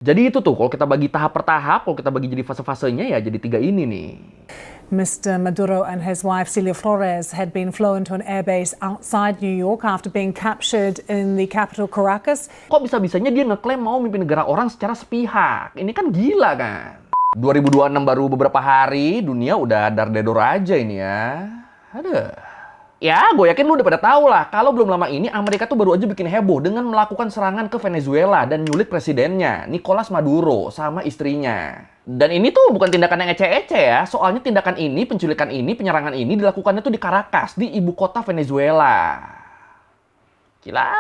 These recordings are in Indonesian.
Jadi itu tuh, kalau kita bagi tahap per tahap, kalau kita bagi jadi fase-fasenya ya jadi 3 ini nih. Mr. Maduro and his wife Celia Flores had been flown to an airbase outside New York after being captured in the capital Caracas. Kok bisa-bisanya dia ngeklaim mau mimpin negara orang secara sepihak? Ini kan gila kan? 2026 baru beberapa hari, dunia udah dar-dedor aja ini ya. Aduh. Ya, gue yakin lu udah pada tahu lah, kalau belum lama ini Amerika tuh baru aja bikin heboh dengan melakukan serangan ke Venezuela dan nyulik presidennya, Nicolas Maduro, sama istrinya. Dan ini tuh bukan tindakan yang ece-ece ya, soalnya tindakan ini, penculikan ini, penyerangan ini dilakukannya tuh di Caracas, di ibu kota Venezuela. Gila.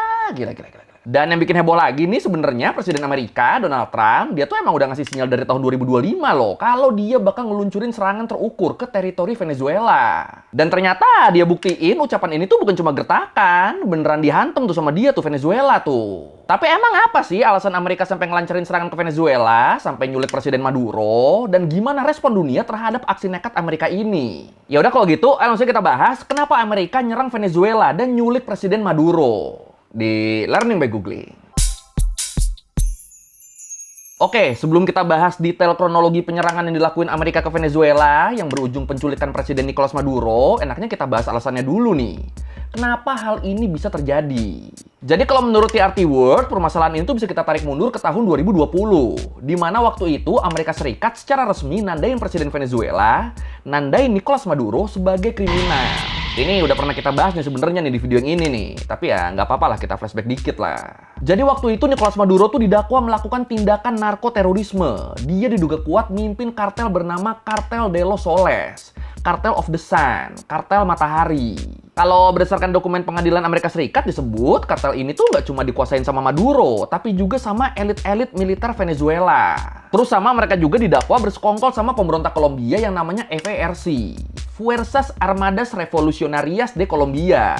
Dan yang bikin heboh lagi nih sebenarnya Presiden Amerika, Donald Trump, dia tuh emang udah ngasih sinyal dari tahun 2025 loh, kalau dia bakal ngeluncurin serangan terukur ke teritori Venezuela. Dan ternyata dia buktiin ucapan ini tuh bukan cuma gertakan, beneran dihantam tuh sama dia tuh Venezuela tuh. Tapi emang apa sih alasan Amerika sampai ngelancarin serangan ke Venezuela, sampai nyulik Presiden Maduro, dan gimana respon dunia terhadap aksi nekat Amerika ini? Ya udah kalau gitu, langsung kita bahas kenapa Amerika nyerang Venezuela dan nyulik Presiden Maduro di Learning by Googling. Oke, sebelum kita bahas detail kronologi penyerangan yang dilakuin Amerika ke Venezuela yang berujung penculikan Presiden Nicolas Maduro, enaknya kita bahas alasannya dulu nih. Kenapa hal ini bisa terjadi? Jadi kalau menurut TRT World, permasalahan ini tuh bisa kita tarik mundur ke tahun 2020. Di mana waktu itu Amerika Serikat secara resmi nandain Presiden Venezuela, nandain Nicolas Maduro sebagai kriminal. Ini udah pernah kita bahas nih sebenarnya nih di video yang ini nih. Tapi ya nggak apa-apa lah, kita flashback dikit lah. Jadi waktu itu Nicolas Maduro tuh didakwa melakukan tindakan narkoterorisme. Dia diduga kuat mimpin kartel bernama Cartel de los Soles, Cartel of the Sun, Kartel Matahari. Kalau berdasarkan dokumen pengadilan Amerika Serikat disebut kartel ini tuh nggak cuma dikuasain sama Maduro, tapi juga sama elit-elit militer Venezuela. Terus sama mereka juga didakwa bersekongkol sama pemberontak Kolombia yang namanya FARC, Fuerzas Armadas Revolucionarias de Colombia.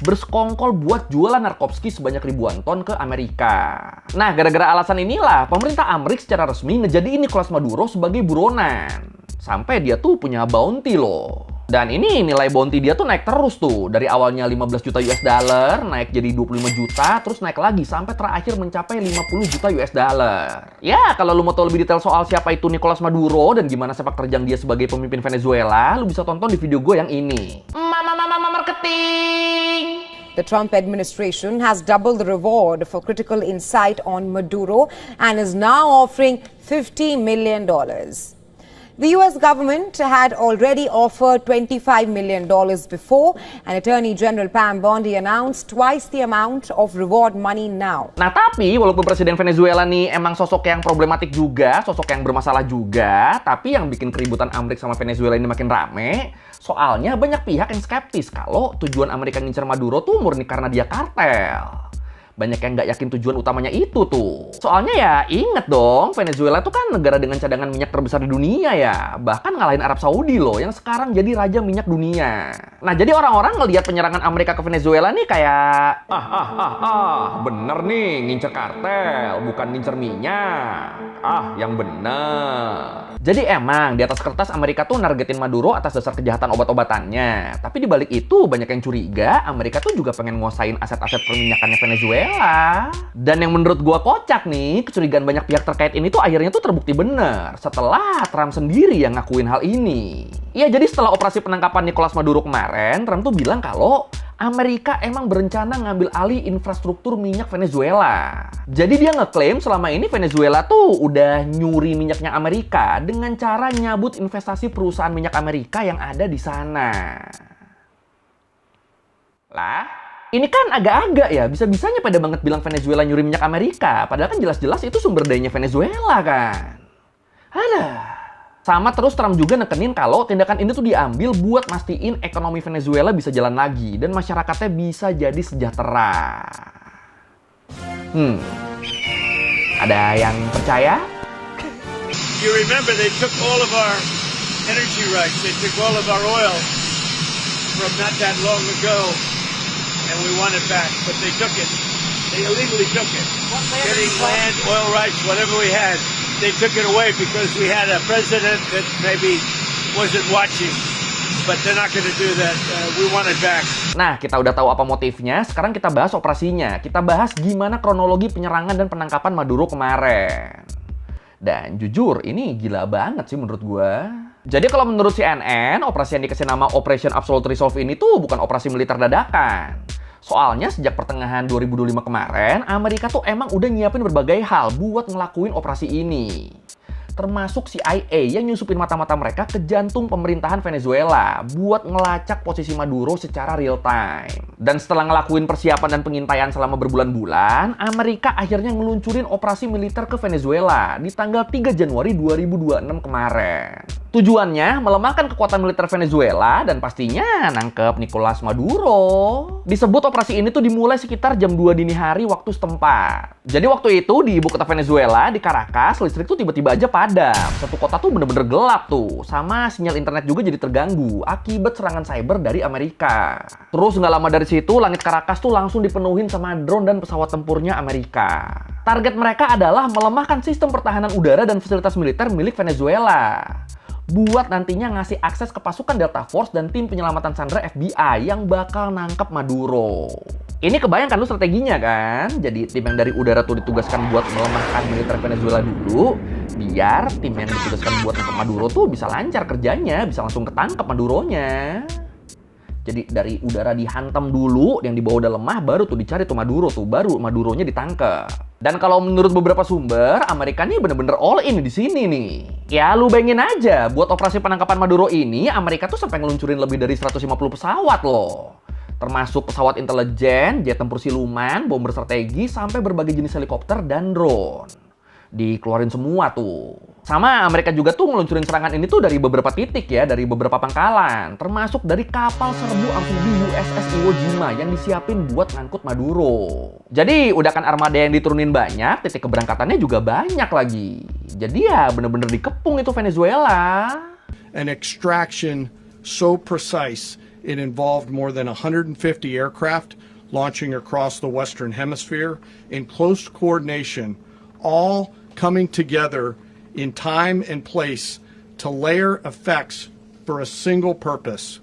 Bersekongkol buat jualan narkotika sebanyak ribuan ton ke Amerika. Nah, gara-gara alasan inilah pemerintah Amerika secara resmi ngejadiin Nicolas Maduro sebagai buronan. Sampai dia tuh punya bounty loh. Dan ini nilai bounty dia tuh naik terus tuh. Dari awalnya 15 juta US dollar, naik jadi 25 juta, terus naik lagi sampai terakhir mencapai 50 juta US dollar. Ya, kalau lu mau tahu lebih detail soal siapa itu Nicolas Maduro dan gimana sepak terjang dia sebagai pemimpin Venezuela, lu bisa tonton di video gue yang ini. Mama marketing! The Trump administration has doubled the reward for critical insight on Maduro and is now offering $50 million. The US government had already offered $25 million before, and Attorney General Pam Bondi announced twice the amount of reward money now. Nah tapi walaupun Presiden Venezuela nih emang sosok yang problematik juga, sosok yang bermasalah juga, tapi yang bikin keributan Amerika sama Venezuela ini makin rame, soalnya banyak pihak yang skeptis kalau tujuan Amerika ngincer Maduro tuh murni karena dia kartel. Banyak yang nggak yakin tujuan utamanya itu tuh. Soalnya ya inget dong, Venezuela tuh kan negara dengan cadangan minyak terbesar di dunia ya. Bahkan ngalahin Arab Saudi loh, yang sekarang jadi raja minyak dunia. Nah jadi orang-orang ngelihat penyerangan Amerika ke Venezuela nih kayak bener nih ngincer kartel, bukan ngincer minyak. Yang bener. Jadi emang di atas kertas Amerika tuh nargetin Maduro atas dasar kejahatan obat-obatannya. Tapi di balik itu banyak yang curiga Amerika tuh juga pengen nguasain aset-aset perminyakannya Venezuela. Dan yang menurut gua kocak nih, kecurigaan banyak pihak terkait ini tuh akhirnya tuh terbukti bener setelah Trump sendiri yang ngakuin hal ini. Iya, jadi setelah operasi penangkapan Nicolas Maduro kemarin, Trump tuh bilang kalau Amerika emang berencana ngambil alih infrastruktur minyak Venezuela. Jadi dia ngeklaim selama ini Venezuela tuh udah nyuri minyaknya Amerika dengan cara nyabut investasi perusahaan minyak Amerika yang ada di sana. Lah, ini kan agak-agak ya, bisa-bisanya pada banget bilang Venezuela nyuri minyak Amerika, padahal kan jelas-jelas itu sumber dayanya Venezuela kan. Sama terus Trump juga nekenin kalau tindakan ini tuh diambil buat mastiin ekonomi Venezuela bisa jalan lagi dan masyarakatnya bisa jadi sejahtera. Ada yang percaya? You remember they took all of our energy rights, they took all of our oil from not that long ago, and we want it back, but they took it. They illegally took it. Getting land, oil rights, whatever we had. They took it away because we had a president that maybe wasn't watching. but they're not going to do that. We want it back. Nah, kita udah tahu apa motifnya, sekarang kita bahas operasinya. Kita bahas gimana kronologi penyerangan dan penangkapan Maduro kemarin. Dan jujur, ini gila banget sih menurut gua. Jadi kalau menurut CNN, operasi yang dikasih nama Operation Absolute Resolve ini tuh bukan operasi militer dadakan. Soalnya sejak pertengahan 2025 kemarin, Amerika tuh emang udah nyiapin berbagai hal buat ngelakuin operasi ini. Termasuk CIA yang nyusupin mata-mata mereka ke jantung pemerintahan Venezuela buat ngelacak posisi Maduro secara real time. Dan setelah ngelakuin persiapan dan pengintaian selama berbulan-bulan, Amerika akhirnya ngeluncurin operasi militer ke Venezuela di tanggal 3 Januari 2026 kemarin. Tujuannya melemahkan kekuatan militer Venezuela dan pastinya nangkep Nicolas Maduro. Disebut operasi ini tuh dimulai sekitar jam 2 dini hari waktu setempat. Jadi waktu itu di ibu kota Venezuela, di Caracas, listrik tuh tiba-tiba aja padam. Satu kota tuh bener-bener gelap tuh. Sama sinyal internet juga jadi terganggu akibat serangan cyber dari Amerika. Terus nggak lama dari situ, langit Caracas tuh langsung dipenuhin sama drone dan pesawat tempurnya Amerika. Target mereka adalah melemahkan sistem pertahanan udara dan fasilitas militer milik Venezuela. Buat nantinya ngasih akses ke pasukan Delta Force dan tim penyelamatan sandera FBI yang bakal nangkep Maduro. Ini kebayang kan lu strateginya kan? Jadi tim yang dari udara tuh ditugaskan buat melemahkan militer Venezuela dulu, biar tim yang ditugaskan buat nangkep Maduro tuh bisa lancar kerjanya, bisa langsung ketangkep Maduronya. Jadi dari udara dihantam dulu, yang di bawah udah lemah, baru tuh dicari tuh Maduro tuh, baru Maduronya ditangkep. Dan kalau menurut beberapa sumber, Amerika nih bener-bener all in di sini nih. Ya lu bayangin aja, buat operasi penangkapan Maduro ini, Amerika tuh sampai ngeluncurin lebih dari 150 pesawat loh. Termasuk pesawat intelijen, jet tempur siluman, bomber strategi, sampai berbagai jenis helikopter dan drone. Dikeluarin semua tuh. Sama Amerika juga tuh ngeluncurin serangan ini tuh dari beberapa titik ya, dari beberapa pangkalan. Termasuk dari kapal serbu amfibi USS Iwo Jima yang disiapin buat ngangkut Maduro. Jadi udah kan armada yang diturunin banyak, titik keberangkatannya juga banyak lagi. Jadi ya bener-bener dikepung itu Venezuela. An extraction so precise it involved more than 150 aircraft launching across the Western Hemisphere in close coordination, all coming together in time and place to layer effects for a single purpose,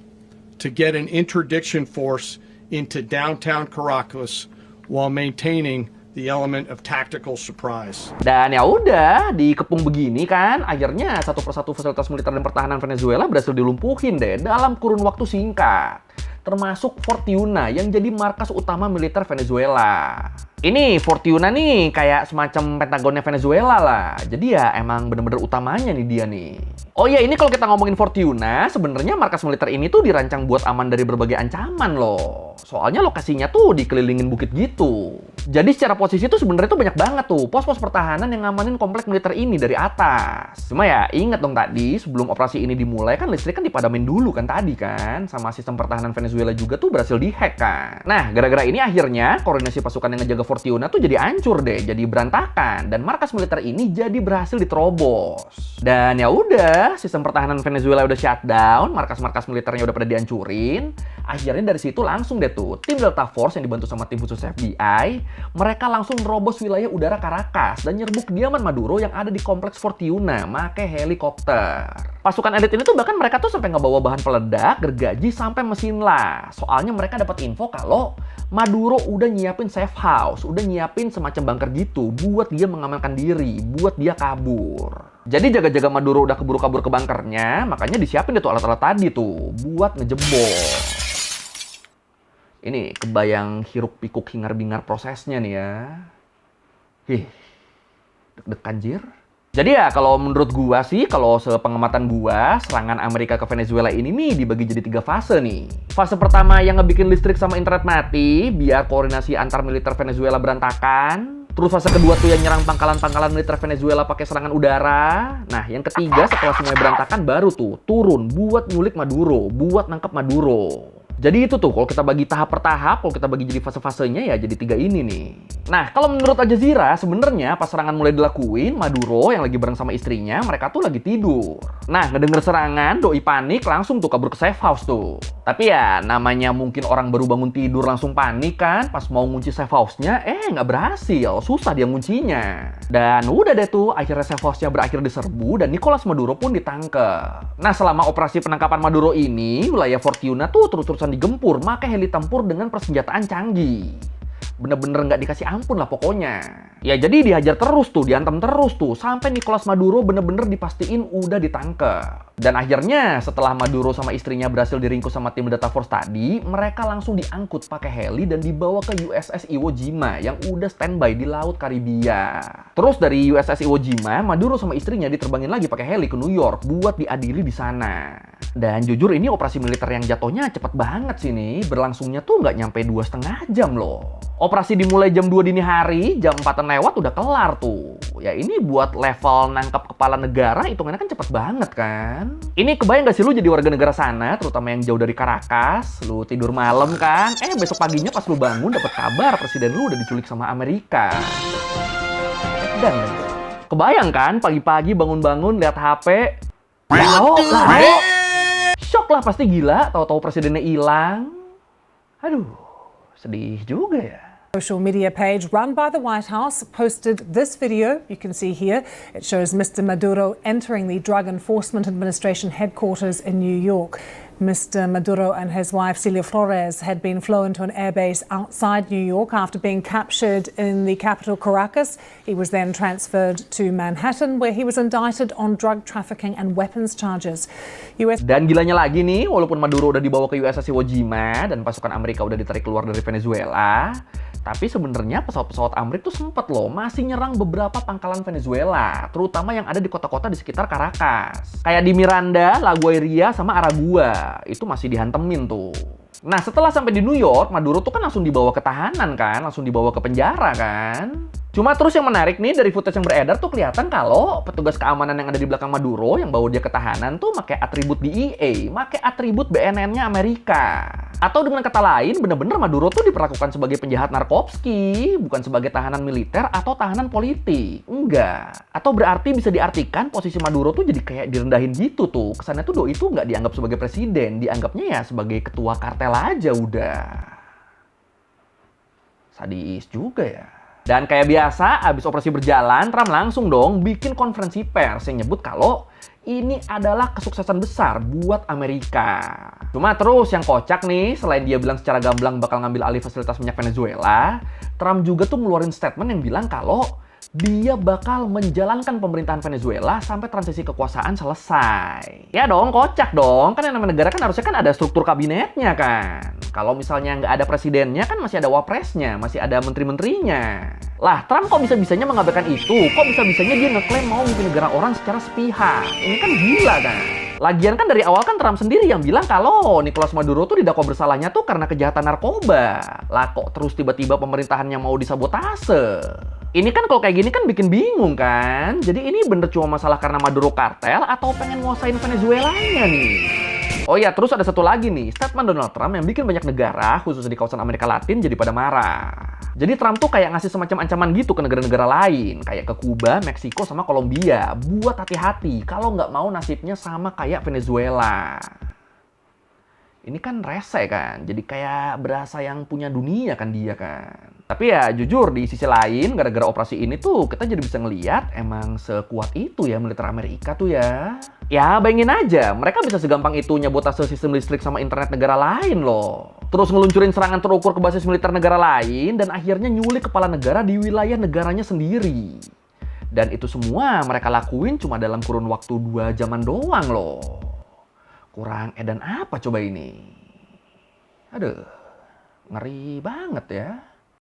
to get an interdiction force into downtown Caracas while maintaining the element of tactical surprise. Dan ya udah, dikepung begini kan, akhirnya satu persatu fasilitas militer dan pertahanan Venezuela berhasil dilumpuhin deh dalam kurun waktu singkat. Termasuk Fortuna yang jadi markas utama militer Venezuela. Ini Fortuna nih kayak semacam Pentagonnya Venezuela lah. Jadi ya emang bener-bener utamanya nih dia nih. Oh iya, ini kalau kita ngomongin Fortuna, sebenarnya markas militer ini tuh dirancang buat aman dari berbagai ancaman loh. Soalnya lokasinya tuh dikelilingin bukit gitu. Jadi secara posisi tuh sebenarnya tuh banyak banget tuh pos-pos pertahanan yang ngamanin komplek militer ini dari atas. Cuma ya inget dong tadi, sebelum operasi ini dimulai kan listrik kan dipadamin dulu kan tadi kan. Sama sistem pertahanan Venezuela juga tuh berhasil dihack kan. Nah, gara-gara ini akhirnya koordinasi pasukan yang ngejaga Fortuna tuh jadi hancur deh, jadi berantakan. Dan markas militer ini jadi berhasil diterobos. Dan ya udah, sistem pertahanan Venezuela udah shutdown, markas-markas militernya udah pada dihancurin. Akhirnya dari situ langsung deh tuh, tim Delta Force yang dibantu sama tim khusus FBI, mereka langsung nerobos wilayah udara Caracas dan nyerbu kediaman Maduro yang ada di kompleks Fortuna, make helikopter. Pasukan elit ini tuh bahkan mereka tuh sampai ngebawa bahan peledak, gergaji, sampai mesin las. Soalnya mereka dapat info kalau Maduro udah nyiapin safe house, udah nyiapin semacam bunker gitu buat dia mengamankan diri, buat dia kabur. Jadi jaga-jaga Maduro udah keburu-kabur ke bunkernya, makanya disiapin deh tuh alat-alat tadi tuh buat ngejebol. Ini kebayang hiruk pikuk hingar-bingar prosesnya nih ya. Deg-degan jir. Jadi ya kalau menurut gua sih, kalau sepengamatan gua, serangan Amerika ke Venezuela ini nih dibagi jadi 3 fase nih. Fase pertama yang ngebikin listrik sama internet mati, biar koordinasi antar militer Venezuela berantakan. Terus fase kedua tuh yang nyerang pangkalan-pangkalan militer Venezuela pakai serangan udara. Nah, yang ketiga setelah semuanya berantakan baru tuh turun buat nyulik Maduro, buat nangkep Maduro. Jadi itu tuh, kalau kita bagi tahap per tahap, kalau kita bagi jadi fase-fasenya ya jadi 3 ini nih. Nah, kalau menurut Al Jazeera, sebenarnya pas serangan mulai dilakuin, Maduro yang lagi bareng sama istrinya, mereka tuh lagi tidur. Nah, ngedenger serangan, doi panik, langsung tuh kabur ke safe house tuh. Tapi ya, namanya mungkin orang baru bangun tidur langsung panik kan, pas mau ngunci safe house-nya, nggak berhasil, susah dia nguncinya. Dan udah deh tuh, akhirnya safe house-nya berakhir diserbu dan Nicolas Maduro pun ditangkap. Nah, selama operasi penangkapan Maduro ini, wilayah Fortuna tuh terus-terusan digempur, pakai heli tempur dengan persenjataan canggih. Bener-bener nggak dikasih ampun lah pokoknya. Ya jadi dihajar terus tuh, diantem terus tuh, sampai Nicolas Maduro bener-bener dipastiin udah ditangkap. Dan akhirnya setelah Maduro sama istrinya berhasil diringkus sama tim Delta Force tadi, mereka langsung diangkut pakai heli dan dibawa ke USS Iwo Jima yang udah standby di Laut Karibia. Terus dari USS Iwo Jima, Maduro sama istrinya diterbangin lagi pakai heli ke New York buat diadili di sana. Dan jujur ini operasi militer yang jatuhnya cepet banget sih nih, berlangsungnya tuh nggak nyampe 2,5 jam loh. Operasi dimulai jam 2 dini hari, jam 4 lewat udah kelar tuh. Ya ini buat level nangkap kepala negara hitungannya kan cepet banget kan. Ini kebayang gak sih lu jadi warga negara sana, terutama yang jauh dari Caracas, lu tidur malam kan, besok paginya pas lu bangun dapet kabar presiden lu udah diculik sama Amerika. Dan kebayang kan pagi-pagi bangun-bangun lihat HP, shock lah pasti gila, tahu-tahu presidennya hilang. Aduh, sedih juga ya. Social media page run by the White House posted this video you can see here. It shows Mr. Maduro entering the Drug Enforcement Administration headquarters in New York. Mr. Maduro and his wife Celia Flores had been flown to an airbase outside New York after being captured in the capital Caracas. He was then transferred to Manhattan where he was indicted on drug trafficking and weapons charges. Dan gilanya lagi nih, walaupun Maduro udah dibawa ke USS Iwo Jima dan pasukan Amerika udah ditarik keluar dari Venezuela, tapi sebenarnya pesawat-pesawat Amerika tuh sempet loh masih nyerang beberapa pangkalan Venezuela, terutama yang ada di kota-kota di sekitar Caracas. Kayak di Miranda, La Guaira, sama Aragua. Itu masih dihantemin tuh. Nah, setelah sampai di New York, Maduro tuh kan langsung dibawa ke tahanan kan, langsung dibawa ke penjara kan. Cuma terus yang menarik nih dari footage yang beredar tuh kelihatan kalau petugas keamanan yang ada di belakang Maduro yang bawa dia ke tahanan tuh pakai atribut DEA, pakai atribut BNN-nya Amerika. Atau dengan kata lain, bener-bener Maduro tuh diperlakukan sebagai penjahat narkotika, bukan sebagai tahanan militer atau tahanan politik. Enggak. Atau berarti bisa diartikan posisi Maduro tuh jadi kayak direndahin gitu tuh. Kesannya tuh doi itu nggak dianggap sebagai presiden, dianggapnya ya sebagai ketua kartel aja udah. Sadis juga ya. Dan kayak biasa, abis operasi berjalan, Trump langsung dong bikin konferensi pers yang nyebut kalau ini adalah kesuksesan besar buat Amerika. Cuma terus yang kocak nih, selain dia bilang secara gamblang bakal ngambil alih fasilitas minyak Venezuela, Trump juga tuh ngeluarin statement yang bilang kalau dia bakal menjalankan pemerintahan Venezuela sampai transisi kekuasaan selesai. Ya dong, kocak dong. Kan yang namanya negara kan harusnya kan ada struktur kabinetnya kan. Kalau misalnya nggak ada presidennya kan masih ada wapresnya, masih ada menteri-menterinya. Lah, Trump kok bisa-bisanya mengabaikan itu? Kok bisa-bisanya dia ngeklaim mau mimpin negara orang secara sepihak? Ini kan gila kan? Lagian kan dari awal kan Trump sendiri yang bilang kalau Nicolas Maduro tuh didakwa bersalahnya tuh karena kejahatan narkoba. Lah kok terus tiba-tiba pemerintahannya mau disabotase? Ini kan kalau kayak gini kan bikin bingung kan? Jadi ini bener cuma masalah karena Maduro kartel atau pengen nguasain Venezuelanya nih? Oh iya, terus ada satu lagi nih, statement Donald Trump yang bikin banyak negara, khususnya di kawasan Amerika Latin, jadi pada marah. Jadi Trump tuh kayak ngasih semacam ancaman gitu ke negara-negara lain, kayak ke Kuba, Meksiko, sama Kolombia, buat hati-hati kalau nggak mau nasibnya sama kayak Venezuela. Ini kan rese kan, jadi kayak berasa yang punya dunia kan dia kan. Tapi ya jujur di sisi lain, gara-gara operasi ini tuh kita jadi bisa ngeliat emang sekuat itu ya militer Amerika tuh ya. Ya bayangin aja, mereka bisa segampang itu nyabotase sistem listrik sama internet negara lain loh. Terus ngeluncurin serangan terukur ke basis militer negara lain dan akhirnya nyulik kepala negara di wilayah negaranya sendiri. Dan itu semua mereka lakuin cuma dalam kurun waktu 2 jaman doang loh. Kurang edan apa coba ini? Aduh, ngeri banget ya.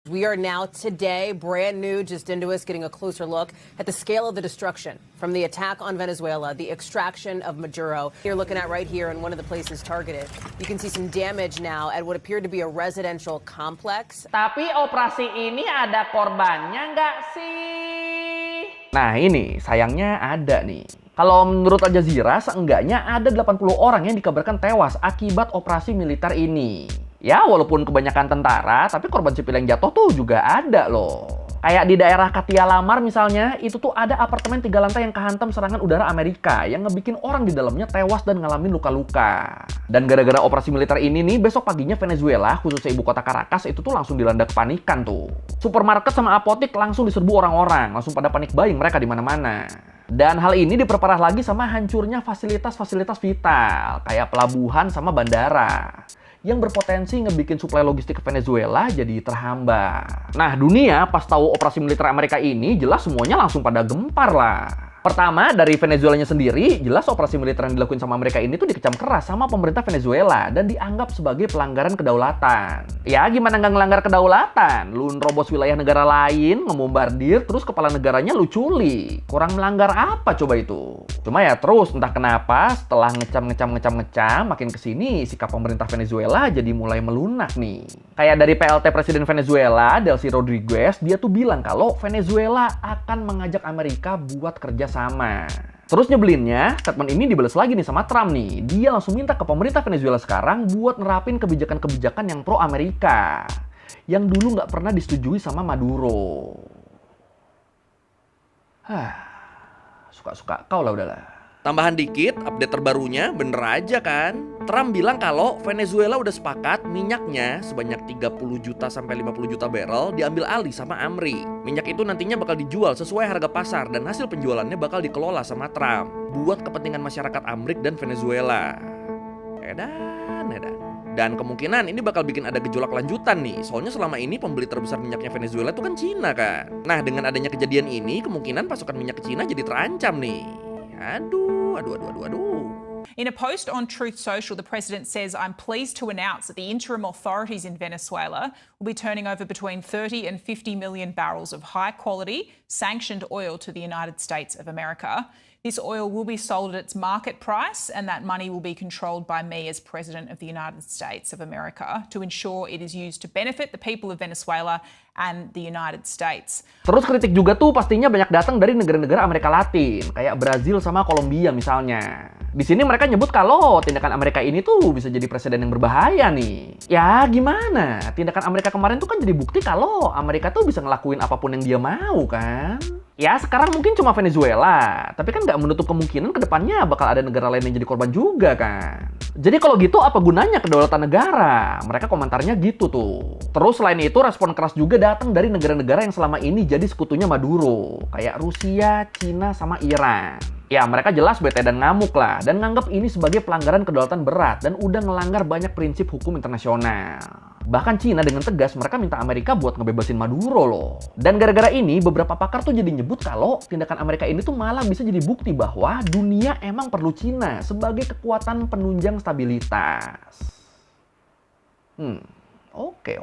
We are now today, brand new, just into us, getting a closer look at the scale of the destruction from the attack on Venezuela, the extraction of Maduro. You're looking at right here in one of the places targeted. You can see some damage now at what appeared to be a residential complex. Tapi operasi ini ada korbannya nggak sih? Nah ini, sayangnya ada nih. Kalau menurut Al Jazeera, seenggaknya ada 80 orang yang dikabarkan tewas akibat operasi militer ini. Ya, walaupun kebanyakan tentara, tapi korban sipil yang jatuh tuh juga ada loh. Kayak di daerah Katia Lamar misalnya, itu tuh ada apartemen 3 lantai yang kehantam serangan udara Amerika yang ngebikin orang di dalamnya tewas dan ngalamin luka-luka. Dan gara-gara operasi militer ini nih, besok paginya Venezuela, khususnya ibu kota Caracas, itu tuh langsung dilanda kepanikan tuh. Supermarket sama apotik langsung diserbu orang-orang, langsung pada panik buying mereka di mana-mana. Dan hal ini diperparah lagi sama hancurnya fasilitas-fasilitas vital, kayak pelabuhan sama bandara, yang berpotensi ngebikin suplai logistik ke Venezuela jadi terhambat. Nah, dunia pas tahu operasi militer Amerika ini, jelas semuanya langsung pada gempar lah. Pertama, dari Venezuelanya sendiri, jelas operasi militer yang dilakuin sama Amerika ini tuh dikecam keras sama pemerintah Venezuela dan dianggap sebagai pelanggaran kedaulatan. Ya, gimana nggak ngelanggar kedaulatan? Lu nerobos wilayah negara lain, ngebombardir, terus kepala negaranya lu culik. Kurang melanggar apa coba itu? Cuma ya terus, entah kenapa, setelah ngecam, makin kesini sikap pemerintah Venezuela jadi mulai melunak nih. Kayak dari PLT Presiden Venezuela, Delcy Rodriguez, dia tuh bilang kalau Venezuela akan mengajak Amerika buat kerja sama. Terus nyebelinnya, statement ini dibalas lagi nih sama Trump nih. Dia langsung minta ke pemerintah Venezuela sekarang buat nerapin kebijakan-kebijakan yang pro-Amerika, yang dulu nggak pernah disetujui sama Maduro. Suka-suka kau lah udahlah. Tambahan dikit, update terbarunya bener aja kan? Trump bilang kalau Venezuela udah sepakat minyaknya sebanyak 30 juta sampai 50 juta barrel diambil alih sama AMRI. Minyak itu nantinya bakal dijual sesuai harga pasar dan hasil penjualannya bakal dikelola sama Trump buat kepentingan masyarakat Amrik dan Venezuela. Edan. Dan kemungkinan ini bakal bikin ada gejolak lanjutan nih. Soalnya selama ini pembeli terbesar minyaknya Venezuela itu kan Cina kan. Nah, dengan adanya kejadian ini, kemungkinan pasokan minyak ke Cina jadi terancam nih. Aduh. In a post on Truth Social, the president says, "I'm pleased to announce that the interim authorities in Venezuela will be turning over between 30 and 50 million barrels of high-quality, sanctioned oil to the United States of America. This oil will be sold at its market price, and that money will be controlled by me as President of the United States of America to ensure it is used to benefit the people of Venezuela and the United States." Terus kritik juga tuh pastinya banyak datang dari negara-negara Amerika Latin, kayak Brazil sama Kolombia misalnya. Di sini mereka nyebut kalau tindakan Amerika ini tuh bisa jadi presiden yang berbahaya nih. Ya gimana? Tindakan Amerika kemarin tuh kan jadi bukti kalau Amerika tuh bisa ngelakuin apapun yang dia mau kan? Ya sekarang mungkin cuma Venezuela, tapi kan nggak menutup kemungkinan kedepannya bakal ada negara lain yang jadi korban juga kan? Jadi kalau gitu apa gunanya kedaulatan negara? Mereka komentarnya gitu tuh. Terus selain itu respon keras juga datang dari negara-negara yang selama ini jadi sekutunya Maduro, kayak Rusia, Cina, sama Iran. Ya mereka jelas bete dan ngamuk lah, dan nganggap ini sebagai pelanggaran kedaulatan berat dan udah ngelanggar banyak prinsip hukum internasional. Bahkan Cina dengan tegas mereka minta Amerika buat ngebebasin Maduro loh. Dan gara-gara ini beberapa pakar tuh jadi nyebut kalau tindakan Amerika ini tuh malah bisa jadi bukti bahwa dunia emang perlu Cina sebagai kekuatan penunjang stabilitas. Oke.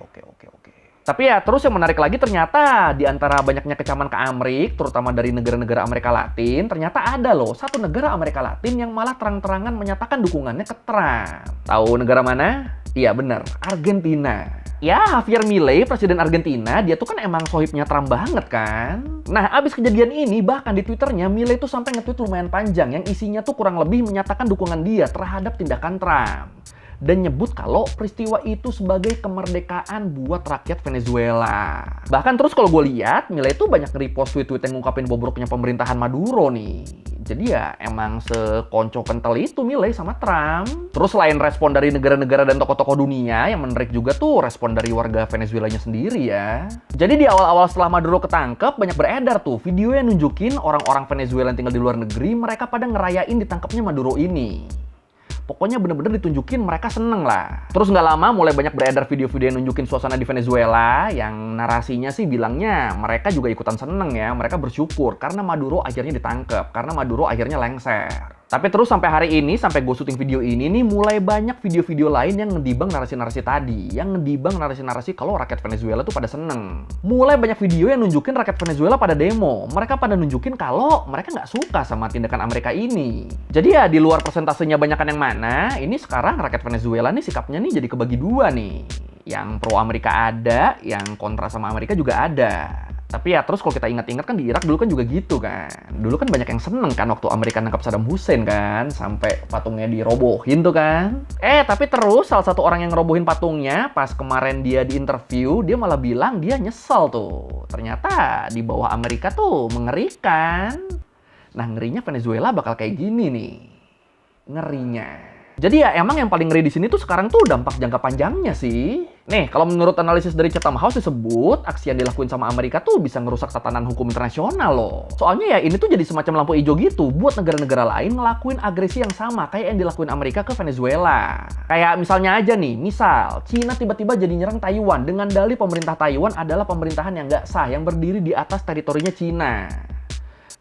Tapi ya terus yang menarik lagi ternyata di antara banyaknya kecaman ke Amrik, terutama dari negara-negara Amerika Latin, ternyata ada loh satu negara Amerika Latin yang malah terang-terangan menyatakan dukungannya ke Trump. Tahu negara mana? Iya bener, Argentina. Ya Javier Milei, presiden Argentina, dia tuh kan emang sohibnya Trump banget kan? Nah abis kejadian ini bahkan di Twitternya Milei tuh sampai nge-tweet lumayan panjang yang isinya tuh kurang lebih menyatakan dukungan dia terhadap tindakan Trump. Dan nyebut kalau peristiwa itu sebagai kemerdekaan buat rakyat Venezuela. Bahkan terus kalau gue lihat, Milei itu banyak nge-repost tweet-tweet yang ngungkapin bobroknya pemerintahan Maduro nih. Jadi ya emang sekonco kental itu Milei sama Trump. Terus selain respon dari negara-negara dan tokoh-tokoh dunia, yang menarik juga tuh respon dari warga Venezuelanya sendiri ya. Jadi di awal-awal setelah Maduro ketangkep, banyak beredar tuh video yang nunjukin orang-orang Venezuela yang tinggal di luar negeri, mereka pada ngerayain ditangkapnya Maduro ini. Pokoknya bener-bener ditunjukin mereka seneng lah. Terus nggak lama mulai banyak beredar video-video yang nunjukin suasana di Venezuela yang narasinya sih bilangnya mereka juga ikutan seneng ya. Mereka bersyukur karena Maduro akhirnya ditangkap, karena Maduro akhirnya lengser. Tapi terus sampai hari ini, sampai gue syuting video ini nih, mulai banyak video-video lain yang ngedibang narasi-narasi tadi. Yang ngedibang narasi-narasi kalau rakyat Venezuela tuh pada seneng. Mulai banyak video yang nunjukin rakyat Venezuela pada demo. Mereka pada nunjukin kalau mereka nggak suka sama tindakan Amerika ini. Jadi ya di luar persentasenya banyakan yang mana, ini sekarang rakyat Venezuela nih sikapnya nih jadi kebagi dua nih. Yang pro Amerika ada, yang kontra sama Amerika juga ada. Tapi ya terus kalau kita ingat-ingat kan di Irak dulu kan juga gitu kan. Dulu kan banyak yang seneng kan waktu Amerika nangkap Saddam Hussein kan. Sampai patungnya dirobohin tuh kan. Tapi terus salah satu orang yang ngerobohin patungnya pas kemarin dia di interview, dia malah bilang dia nyesel tuh. Ternyata di bawah Amerika tuh mengerikan. Nah ngerinya Venezuela bakal kayak gini nih. Ngerinya. Jadi ya emang yang paling ngeri di sini tuh sekarang tuh dampak jangka panjangnya sih. Nih, kalau menurut analisis dari Chatham House disebut aksi yang dilakuin sama Amerika tuh bisa ngerusak tatanan hukum internasional loh. Soalnya ya ini tuh jadi semacam lampu hijau gitu buat negara-negara lain ngelakuin agresi yang sama kayak yang dilakuin Amerika ke Venezuela. Kayak misalnya aja nih, misal Cina tiba-tiba jadi nyerang Taiwan dengan dalih pemerintah Taiwan adalah pemerintahan yang nggak sah yang berdiri di atas teritorinya Cina.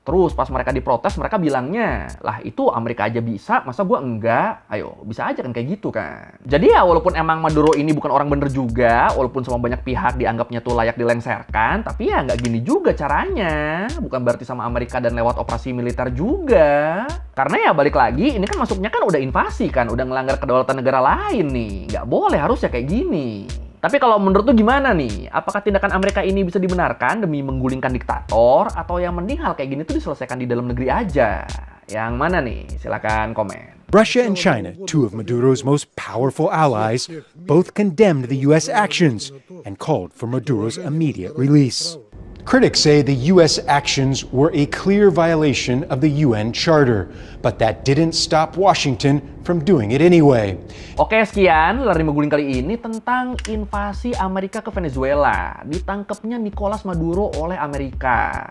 Terus pas mereka diprotes, mereka bilangnya, lah itu Amerika aja bisa, masa gua enggak? Ayo, bisa aja kan kayak gitu kan. Jadi ya walaupun emang Maduro ini bukan orang bener juga, walaupun sama banyak pihak dianggapnya tuh layak dilengserkan, tapi ya nggak gini juga caranya. Bukan berarti sama Amerika dan lewat operasi militer juga. Karena ya balik lagi, ini kan masuknya kan udah invasi kan, udah ngelanggar kedaulatan negara lain nih. Nggak boleh, harusnya kayak gini. Tapi kalau menurut lu gimana nih? Apakah tindakan Amerika ini bisa dibenarkan demi menggulingkan diktator? Atau yang mending hal kayak gini tuh diselesaikan di dalam negeri aja? Yang mana nih? Silakan komen. Russia and China, two of Maduro's most powerful allies, both condemned the U.S. actions and called for Maduro's immediate release. Critics say the U.S. actions were a clear violation of the UN Charter, but that didn't stop Washington from doing it anyway. Oke, sekian Lari Mengguling kali ini tentang invasi Amerika ke Venezuela. Ditangkapnya Nicolas Maduro oleh Amerika.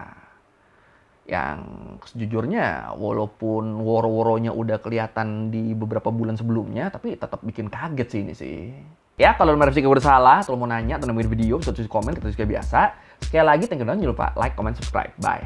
Yang sejujurnya walaupun woro-woronya udah kelihatan di beberapa bulan sebelumnya, tapi tetap bikin kaget sih ini sih. Ya, kalau merevisi gue udah salah, kalau mau nanya atau nemuin video, bisa tulis komen, kita juga biasa. Sekali lagi, thank you dan jangan lupa like, comment, subscribe. Bye.